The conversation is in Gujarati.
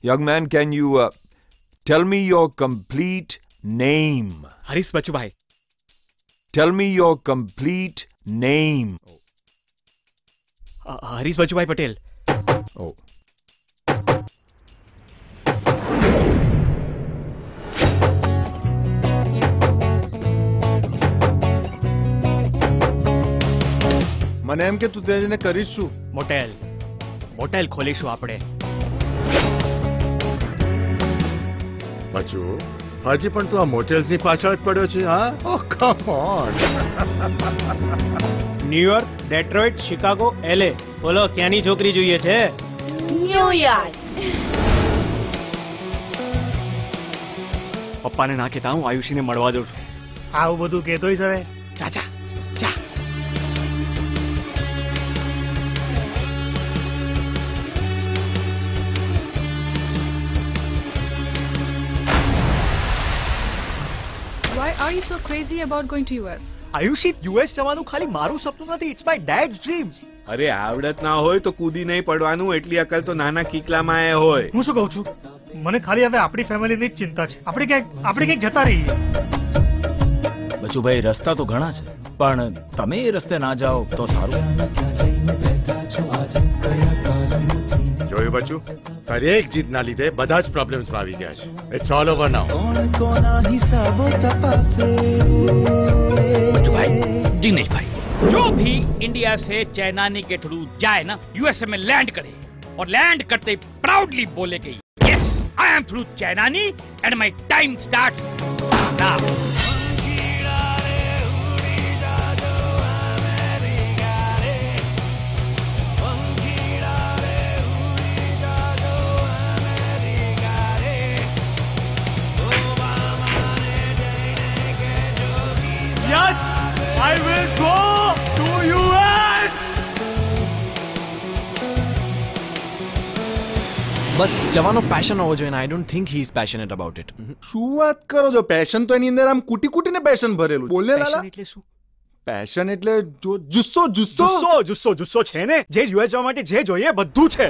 Young man, can you tell me your complete name? Harish Bachubhai. Tell me your complete name. Harish Bachubhai Patel. Oh. મને એમ કે તું તેને કરીશું. મોટેલ ખોલીશું આપણે. બચુ હજી પણ તું આ મોટેલ્સની પાછળ જ પડ્યો છે. હા, oh come on. New York, Detroit, Chicago, LA. બોલો ક્યાંની છોકરી જોઈએ છે? ન્યુયોર્ક. પપ્પાને ના કહેતા હું આયુષીને મળવા જઉં છું. આવું બધું કહેતોય છે. જા. Why are you so crazy about going to US? Ayushi, US જવાનું ખાલી મારું સપનું નથી. It's my dad's dream. અરે આવડત ના હોય તો કૂદી નહીં પડવાનું, એટલી અકલ તો નાના કીકલામાં એ હોય. હું શું કહું છું, મને ખાલી હવે આપણી ફેમિલીની જ ચિંતા છે. આપણે ક્યાંક જતા રહીએ. બચુભાઈ, રસ્તા તો ઘણા છે, પણ તમે એ રસ્તે ના જાઓ તો સારું. જોયું બચુ, તારી એક જીતના લીધે બધા જ પ્રોબ્લેમ્સમાં આવી ગયા છે. ઇટ્સ ઓલ ઓવર નાઉ. બચુભાઈ, जिग्नेश भाई, जो भी इंडिया से चैनानी के थ्रू जाए ना, यूएसए में लैंड करे और लैंड करते प्राउडली बोले कि yes, I am through Chainani and my time starts now. Yes, I will go to US. બસ જવાનો પેશન હોવો જોઈએ. I don't think he is passionate about it. શું વાત કરો છો? પેશન તો એની અંદર આમ કૂટીને પેશન ભરેલું. બોલે લાલા. એટલે શું? પેશન એટલે જુસ્સો છે ને. જે યુએસ જવા માટે જે જોઈએ બધું છે.